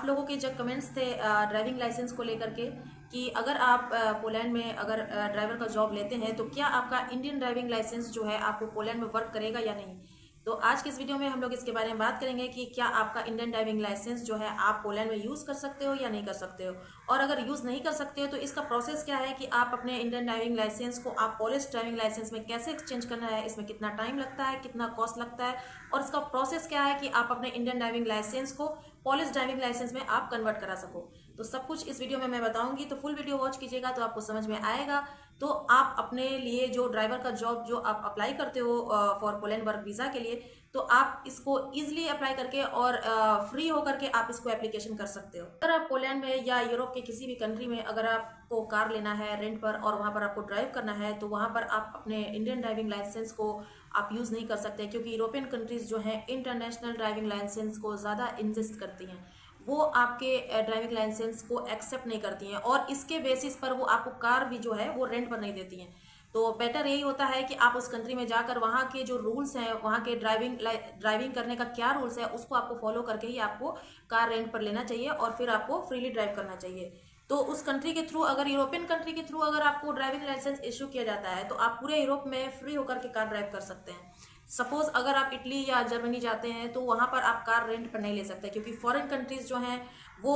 आप लोगों के जब कमेंट्स थे ड्राइविंग लाइसेंस को लेकर के कि अगर आप पोलैंड में अगर ड्राइवर का जॉब लेते हैं तो क्या आपका इंडियन ड्राइविंग लाइसेंस जो है आपको पोलैंड में वर्क करेगा या नहीं। तो आज के इस वीडियो में हम लोग इसके बारे में बात करेंगे कि क्या आपका इंडियन ड्राइविंग लाइसेंस जो है आप पोलैंड में यूज़ कर सकते हो या नहीं कर सकते हो, और अगर यूज़ नहीं कर सकते हो तो इसका प्रोसेस क्या है कि आप अपने इंडियन ड्राइविंग लाइसेंस को आप पोलिश ड्राइविंग लाइसेंस में कैसे एक्सचेंज करना है, इसमें कितना टाइम लगता है, कितना कॉस्ट लगता है, और इसका प्रोसेस क्या है कि आप अपने इंडियन ड्राइविंग लाइसेंस को पॉलिश ड्राइविंग लाइसेंस में आप कन्वर्ट करा सको। तो सब कुछ इस वीडियो में मैं बताऊंगी, तो फुल वीडियो वॉच कीजिएगा तो आपको समझ में आएगा। तो आप अपने लिए जो ड्राइवर का जॉब जो आप अप्लाई करते हो फॉर पोलैंड वर्क वीज़ा के लिए, तो आप इसको इजीली अप्लाई करके और फ्री होकर के आप इसको एप्लीकेशन कर सकते हो। अगर आप पोलैंड में या यूरोप के किसी भी कंट्री में अगर आपको कार लेना है रेंट पर और वहाँ पर आपको ड्राइव करना है, तो वहाँ पर आप अपने इंडियन ड्राइविंग लाइसेंस को आप यूज़ नहीं कर सकते, क्योंकि यूरोपियन कंट्रीज़ जो हैं इंटरनेशनल ड्राइविंग लाइसेंस को ज़्यादा इंसिस्ट करती हैं। वो आपके ड्राइविंग लाइसेंस को एक्सेप्ट नहीं करती हैं और इसके बेसिस पर वो आपको कार भी जो है वो रेंट पर नहीं देती हैं। तो बेटर यही होता है कि आप उस कंट्री में जाकर वहाँ के जो रूल्स हैं, वहाँ के ड्राइविंग करने का क्या रूल्स है, उसको आपको फॉलो करके ही आपको कार रेंट पर लेना चाहिए और फिर आपको फ्रीली ड्राइव करना चाहिए। तो उस कंट्री के थ्रू, अगर यूरोपियन कंट्री के थ्रू अगर आपको ड्राइविंग लाइसेंस इशू किया जाता है तो आप पूरे यूरोप में फ्री होकर के कार ड्राइव कर सकते हैं। सपोज अगर आप इटली या जर्मनी जाते हैं तो वहाँ पर आप कार रेंट पर नहीं ले सकते, क्योंकि फॉरेन कंट्रीज जो हैं वो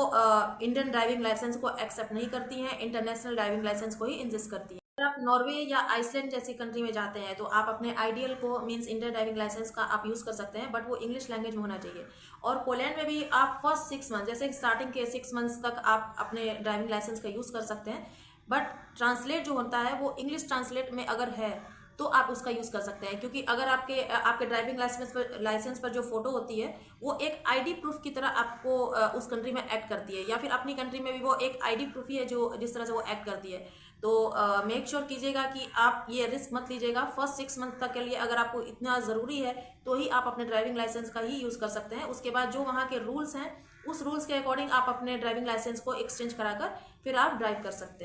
इंडियन ड्राइविंग लाइसेंस को एक्सेप्ट नहीं करती हैं, इंटरनेशनल ड्राइविंग लाइसेंस को ही इंसिस्ट करती हैं। अगर आप नॉर्वे या आइसलैंड जैसी कंट्री में जाते हैं तो आप अपने आइडियल को मींस इंडियन ड्राइविंग लाइसेंस का आप यूज़ कर सकते हैं, बट वो इंग्लिश लैंग्वेज में होना चाहिए। और पोलैंड में भी आप फर्स्ट 6 मंथ, जैसे स्टार्टिंग के 6 मंथ्स तक आप अपने ड्राइविंग लाइसेंस का यूज़ कर सकते हैं, बट ट्रांसलेट जो होता है वो इंग्लिश ट्रांसलेट में अगर है तो आप उसका यूज़ कर सकते हैं। क्योंकि अगर आपके ड्राइविंग लाइसेंस पर जो फोटो होती है वो एक आईडी प्रूफ की तरह आपको उस कंट्री में एक्ट करती है, या फिर अपनी कंट्री में भी वो एक आईडी प्रूफ ही है जो जिस तरह से वो एक्ट करती है। तो मेक श्योर कीजिएगा कि आप ये रिस्क मत लीजिएगा। फर्स्ट 6 मंथ तक के लिए अगर आपको इतना ज़रूरी है तो ही आप अपने ड्राइविंग लाइसेंस का ही यूज़ कर सकते हैं। उसके बाद जो वहाँ के रूल्स हैं उस रूल्स के अकॉर्डिंग आप अपने ड्राइविंग लाइसेंस को एक्सचेंज कराकर फिर आप ड्राइव कर सकते हैं।